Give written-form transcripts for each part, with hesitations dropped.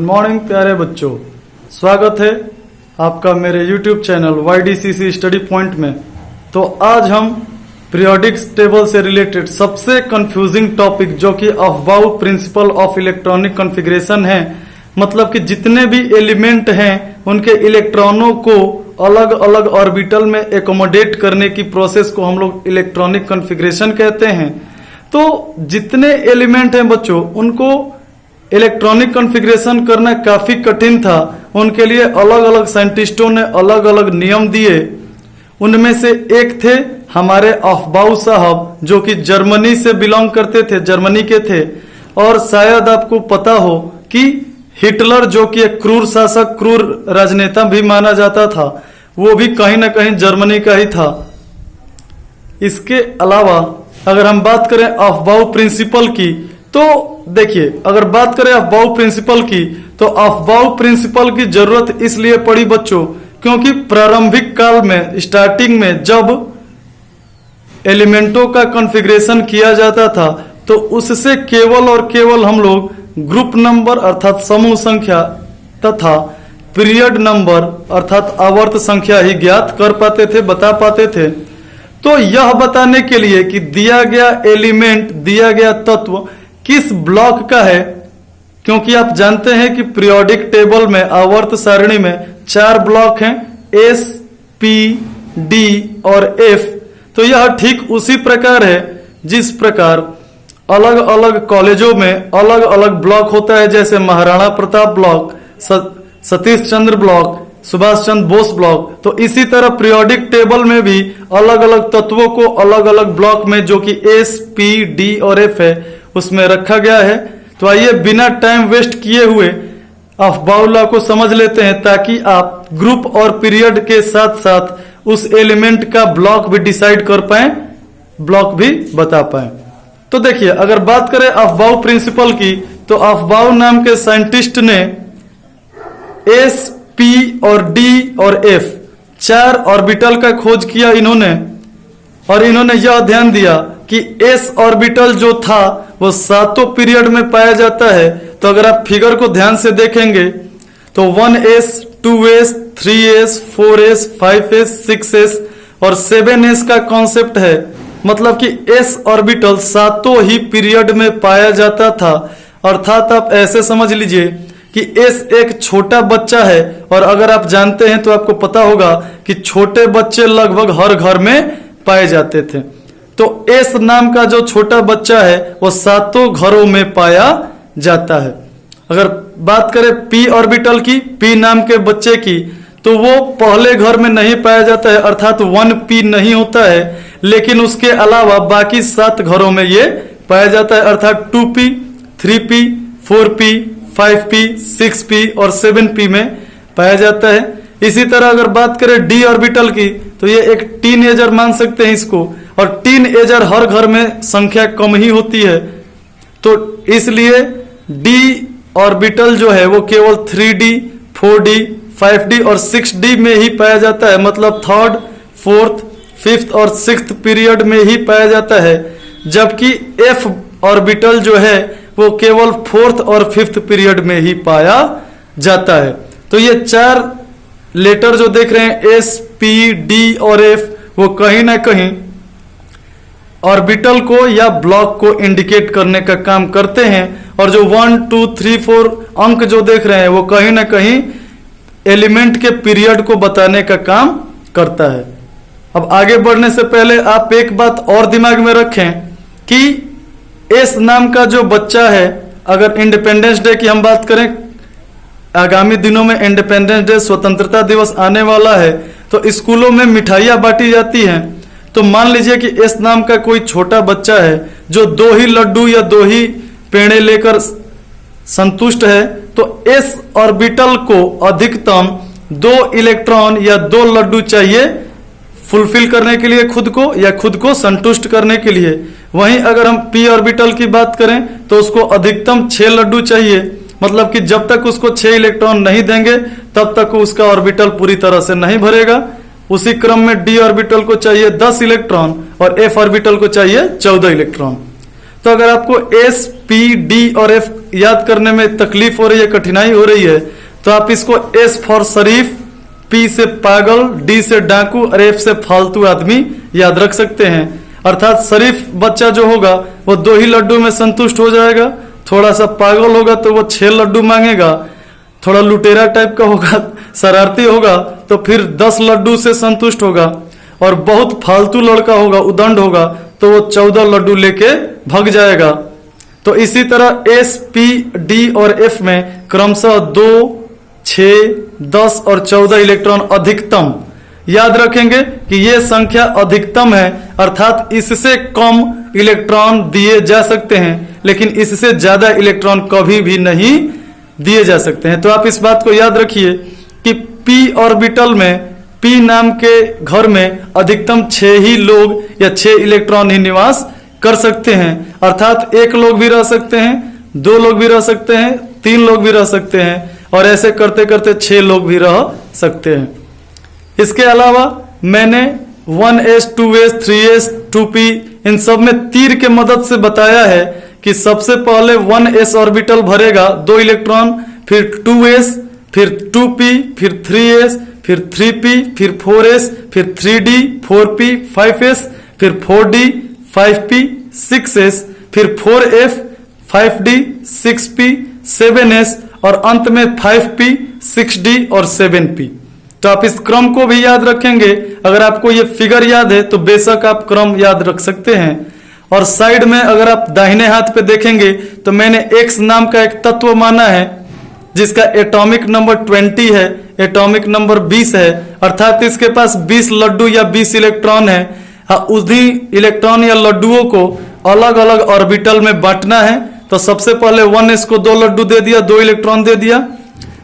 Morning प्यारे बच्चों, स्वागत है आपका मेरे YouTube channel YDCC study point में। तो आज हम पीरियोडिक टेबल से रिलेटेड सबसे कंफ्यूजिंग टॉपिक जो कि aufbau principle of electronic configuration है, मतलब कि जितने भी एलिमेंट हैं उनके इलेक्ट्रॉनों को अलग अलग ऑर्बिटल में एकोमोडेट करने की प्रोसेस को हम लोग इलेक्ट्रॉनिक कॉन्फ़िगरेशन कहते हैं। तो जितने एलिमेंट हैं बच्चों, उनको इलेक्ट्रॉनिक कॉन्फ़िगरेशन करना काफी कठिन था। उनके लिए अलग अलग साइंटिस्टों ने अलग अलग नियम दिए। उनमें से एक थे हमारे अफबाउ साहब, जो कि जर्मनी से बिलोंग करते थे, जर्मनी के थे। और शायद आपको पता हो कि हिटलर, जो कि एक क्रूर शासक, क्रूर राजनेता भी माना जाता था, वो भी कहीं ना कहीं जर्मनी का ही था। इसके अलावा अगर हम बात करें अफबाउ प्रिंसिपल की, तो देखिए, अगर बात करें अफबाउ प्रिंसिपल की, तो अफबाउ प्रिंसिपल की जरूरत इसलिए पड़ी बच्चों क्योंकि प्रारंभिक काल में, स्टार्टिंग में जब एलिमेंटों का कॉन्फ़िगरेशन किया जाता था, तो उससे केवल और केवल हम लोग ग्रुप नंबर अर्थात समूह संख्या तथा पीरियड नंबर अर्थात आवर्त संख्या ही ज्ञात कर पाते थे, बता पाते थे। तो यह बताने के लिए कि दिया गया एलिमेंट, दिया गया तत्व किस ब्लॉक का है, क्योंकि आप जानते हैं कि पीरियोडिक टेबल में, आवर्त सारणी में 4 ब्लॉक हैं, एस, पी, डी और एफ। तो यह ठीक उसी प्रकार है जिस प्रकार अलग अलग कॉलेजों में अलग अलग ब्लॉक होता है, जैसे Maharana Pratap block, Satish Chandra block, Subhash Chandra Bose block. तो इसी तरह पीरियोडिक टेबल में भी अलग अलग तत्वों को अलग अलग ब्लॉक में, जो कि एस, पी, डी और एफ है, उसमें रखा गया है। तो आइए बिना टाइम वेस्ट किए हुए अफबाउ लॉ को समझ लेते हैं, ताकि आप ग्रुप और पीरियड के साथ साथ उस एलिमेंट का ब्लॉक भी डिसाइड कर पाए, ब्लॉक भी बता पाए। तो देखिए, अगर बात करें अफबाउ प्रिंसिपल की, तो अफबाउ नाम के साइंटिस्ट ने एस, पी और डी और एफ 4 ऑर्बिटल का खोज किया इन्होंने। और इन्होंने यह ध्यान दिया कि एस ऑर्बिटल जो था वो 7 पीरियड में पाया जाता है। तो अगर आप फिगर को ध्यान से देखेंगे तो 1s, 2s, 3s, 4s, 5s, 6s और 7s का कॉन्सेप्ट है, मतलब कि एस ऑर्बिटल 7 ही पीरियड में पाया जाता था। अर्थात आप ऐसे समझ लीजिए कि एस एक छोटा बच्चा है, और अगर आप जानते हैं तो आपको पता होगा कि छोटे बच्चे लगभग हर घर में पाए जाते थे। तो एस नाम का जो छोटा बच्चा है वो 7 घरों में पाया जाता है। अगर बात करें पी ऑर्बिटल की, पी नाम के बच्चे की, तो वो पहले घर में नहीं पाया जाता है, अर्थात 1p नहीं होता है, लेकिन उसके अलावा बाकी 7 घरों में ये पाया जाता है, अर्थात 2p, 3p, 4p, 5p, 6p और 7p में पाया जाता है। इसी तरह अगर बात करें डी ऑर्बिटल की, तो ये एक टीनएजर मान सकते हैं इसको, और टीनएजर हर घर में संख्या कम ही होती है। तो इसलिए डी ऑर्बिटल जो है वो केवल 3d, 4d, 5d और 6d में ही पाया जाता है, मतलब 3rd, 4th, 5th और 6th पीरियड में ही पाया जाता है। जबकि एफ ऑर्बिटल जो है वो केवल 4th और 5th पीरियड में ही पाया जाता है। तो ये 4 लेटर जो देख रहे हैं, एस, पी, डी और एफ, वो कहीं ना कहीं ऑर्बिटल को या ब्लॉक को इंडिकेट करने का काम करते हैं। और जो 1, 2, 3, 4 अंक जो देख रहे हैं वो कहीं ना कहीं एलिमेंट के पीरियड को बताने का काम करता है। अब आगे बढ़ने से पहले आप एक बात और दिमाग में रखें कि एस नाम का जो बच्चा है, अगर इंडिपेंडेंस डे की हम बात करें, आगामी दिनों में इंडिपेंडेंस डे, स्वतंत्रता दिवस आने वाला है, तो स्कूलों में मिठाइयाँ बांटी जाती हैं। तो मान लीजिए कि एस नाम का कोई छोटा बच्चा है जो 2 ही लड्डू या 2 ही पेड़े लेकर संतुष्ट है, तो एस ऑर्बिटल को अधिकतम 2 इलेक्ट्रॉन या 2 लड्डू चाहिए फुलफिल करने के लिए, खुद को या खुद को संतुष्ट करने के लिए। वहीं अगर हम पी ऑर्बिटल की बात करें तो उसको अधिकतम 6 लड्डू चाहिए, मतलब कि जब तक उसको 6 इलेक्ट्रॉन नहीं देंगे तब तक उसका ऑर्बिटल पूरी तरह से नहीं भरेगा। उसी क्रम में डी ऑर्बिटल को चाहिए 10 इलेक्ट्रॉन और एफ ऑर्बिटल को चाहिए 14 इलेक्ट्रॉन। तो अगर आपको एस, पी, डी और एफ याद करने में तकलीफ हो रही है, कठिनाई हो रही है, तो आप इसको एस फॉर शरीफ, पी से पागल, डी से डाकू और एफ से फालतू आदमी याद रख सकते हैं। अर्थात शरीफ बच्चा जो होगा वो 2 ही लड्डू में संतुष्ट हो जाएगा, थोड़ा सा पागल होगा तो वो 6 लड्डू मांगेगा, थोड़ा लुटेरा टाइप का होगा, शरारती होगा तो फिर 10 लड्डू से संतुष्ट होगा, और बहुत फालतू लड़का होगा, उदंड होगा, तो वो 14 लड्डू लेके भाग जाएगा। तो इसी तरह एस, पी, डी और एफ में क्रमशः 2, 6, 10 और 14 इलेक्ट्रॉन अधिकतम। याद रखेंगे कि ये संख्या अधिकतम है, अर्थात इससे कम इलेक्ट्रॉन दिए जा सकते हैं, लेकिन इससे ज्यादा इलेक्ट्रॉन कभी भी नहीं दिए जा सकते हैं। तो आप इस बात को याद रखिए कि पी ऑर्बिटल में, पी नाम के घर में अधिकतम 6 ही लोग या 6 इलेक्ट्रॉन ही निवास कर सकते हैं। अर्थात 1 लोग भी रह सकते हैं, 2 लोग भी रह सकते हैं, 3 लोग भी रह सकते हैं, और ऐसे करते करते 6 लोग भी रह सकते हैं। इसके अलावा मैंने 1s, 2s, 3s, 2p इन सब में तीर के मदद से बताया है कि सबसे पहले 1s ऑर्बिटल भरेगा 2 इलेक्ट्रॉन, फिर 2s, फिर 2p, फिर 3s, फिर 3p, फिर 4s, फिर 3d, 4p, 5s, फिर 4d, 5p, 6s, फिर 4f, 5d, 6p, 7s और अंत में 5p, 6d और 7p। तो आप इस क्रम को भी याद रखेंगे। अगर आपको ये फिगर याद है तो बेशक आप क्रम याद रख सकते हैं। और साइड में अगर आप दाहिने हाथ पे देखेंगे तो मैंने एक्स नाम का एक तत्व माना है जिसका एटॉमिक नंबर 20 है, एटॉमिक नंबर 20 है, अर्थात इसके पास 20 लड्डू या 20 इलेक्ट्रॉन है। उसी इलेक्ट्रॉन या लड्डुओं को अलग अलग ऑर्बिटल में बांटना है। तो सबसे पहले 1s को 2 लड्डू दे दिया, 2 इलेक्ट्रॉन दे दिया,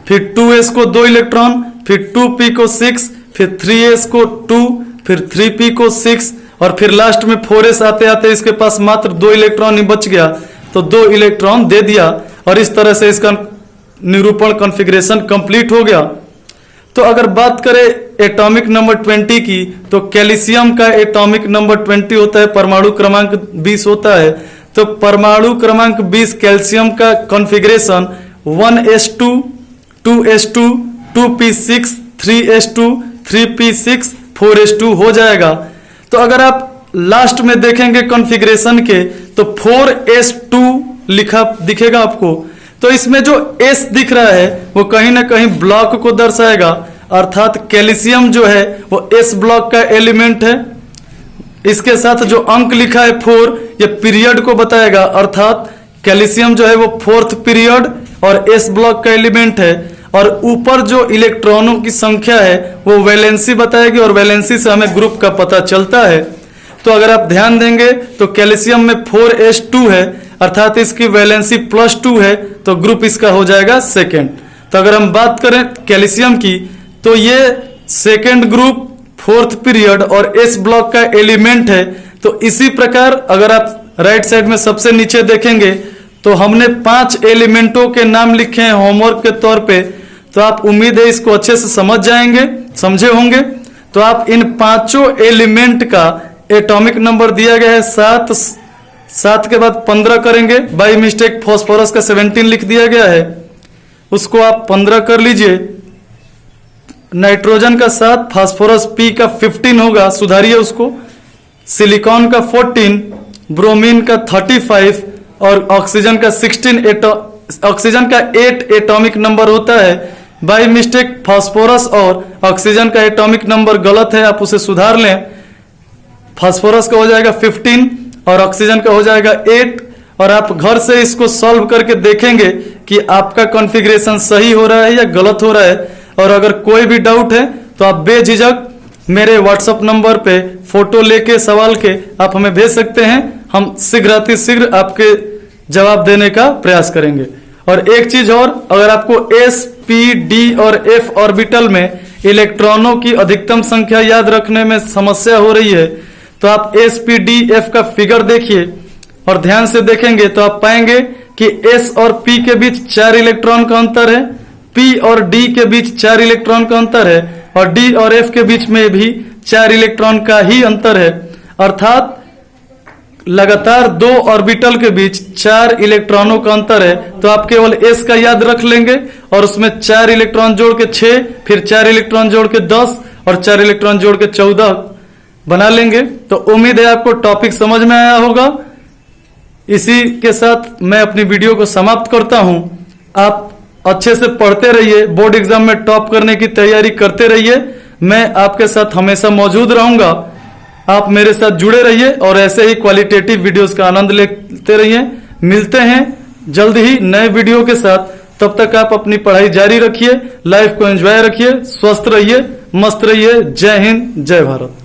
फिर 2s को 2 इलेक्ट्रॉन, फिर 2p को 6, फिर 3s को 2, फिर 3p को 6 और फिर लास्ट में 4s आते आते इसके पास मात्र 2 इलेक्ट्रॉन ही बच गया तो 2 इलेक्ट्रॉन दे दिया और इस तरह से इसका निरूपण कॉन्फ़िगरेशन कंप्लीट हो गया। तो अगर बात करें एटॉमिक नंबर 20 की तो कैल्शियम का एटॉमिक नंबर 20 होता है, परमाणु क्रमांक 20 होता है। तो परमाणु क्रमांक 20 कैल्शियम का configuration 1s2, 2s2, 2p6, 3s2, 3p6, 4s2 हो जाएगा। तो अगर आप लास्ट में देखेंगे कॉन्फ़िगरेशन के तो 4s2 लिखा दिखेगा आपको। तो इसमें जो s दिख रहा है वो कहीं ना कहीं ब्लॉक को दर्शाएगा, अर्थात कैल्शियम जो है वो s ब्लॉक का एलिमेंट है। इसके साथ जो अंक लिखा है 4 ये पीरियड को बताएगा, अर्थात कैल्शियम जो है वो 4th पीरियड और s ब्लॉक का एलिमेंट है। और ऊपर जो इलेक्ट्रॉनों की संख्या है वो वैलेंसी बताएगी और वैलेंसी से हमें ग्रुप का पता चलता है। तो अगर आप ध्यान देंगे तो कैल्शियम में 4s2 है, अर्थात इसकी वैलेंसी +2 है तो ग्रुप इसका हो जाएगा सेकेंड। तो अगर हम बात करें कैल्शियम की तो ये सेकेंड ग्रुप 4th पीरियड और s ब्लॉक का एलिमेंट है। तो इसी प्रकार अगर आप राइट साइड में सबसे नीचे देखेंगे तो हमने 5 एलिमेंटों के नाम लिखे हैं होमवर्क के तौर पे। तो आप उम्मीद है इसको अच्छे से समझ जाएंगे, समझे होंगे। तो आप इन 5 एलिमेंट का एटॉमिक नंबर दिया गया है 7, 7 के बाद 15 करेंगे, बाई मिस्टेक फास्फोरस का 17 लिख दिया गया है, उसको आप 15 कर लीजिए। नाइट्रोजन का 7, फास्फोरस P का 15 होगा, सुधारिए उसको। सिलिकॉन का 14, ब्रोमीन का 35 और ऑक्सीजन का 16। ऑक्सीजन का 8 एटॉमिक नंबर होता है। बाई मिस्टेक फास्फोरस और ऑक्सीजन का एटॉमिक नंबर गलत है, आप उसे सुधार लें। फास्फोरस का हो जाएगा 15 और ऑक्सीजन का हो जाएगा 8। और आप घर से इसको सॉल्व करके देखेंगे कि आपका कॉन्फ़िगरेशन सही हो रहा है या गलत हो रहा है। और अगर कोई भी डाउट है तो आप बेझिझक मेरे व्हाट्सएप नंबर पे फोटो लेके सवाल के आप हमें भेज सकते हैं। हम शीघ्र आपके जवाब देने का प्रयास करेंगे। और एक चीज और, अगर आपको s, p, d और f ऑर्बिटल में इलेक्ट्रॉनों की अधिकतम संख्या याद रखने में समस्या हो रही है तो आप s, p, d, f का फिगर देखिए और ध्यान से देखेंगे तो आप पाएंगे कि s और p के बीच 4 इलेक्ट्रॉन का अंतर है, p और d के बीच 4 इलेक्ट्रॉन का अंतर है और d और f के बीच में भी 4 इलेक्ट्रॉन का ही अंतर है। अर्थात लगातार दो ऑर्बिटल के बीच 4 इलेक्ट्रॉनों का अंतर है, तो आप केवल s का याद रख लेंगे और उसमें 4 इलेक्ट्रॉन जोड़ के 6, फिर 4 इलेक्ट्रॉन जोड़ के 10 और 4 इलेक्ट्रॉन जोड़ के 14 बना लेंगे। तो उम्मीद है आपको टॉपिक समझ में आया होगा। इसी के साथ मैं अपनी वीडियो को समाप्त करता हूं। आप अच्छे से पढ़ते रहिए, बोर्ड एग्जाम में टॉप करने की तैयारी करते रहिए। मैं आपके साथ हमेशा मौजूद रहूंगा। आप मेरे साथ जुड़े रहिए और ऐसे ही क्वालिटेटिव वीडियोस का आनंद लेते रहिए। मिलते हैं जल्द ही नए वीडियो के साथ। तब तक आप अपनी पढ़ाई जारी रखिए, लाइफ को एंजॉय रखिए, स्वस्थ रहिए, मस्त रहिए। जय हिंद, जय भारत।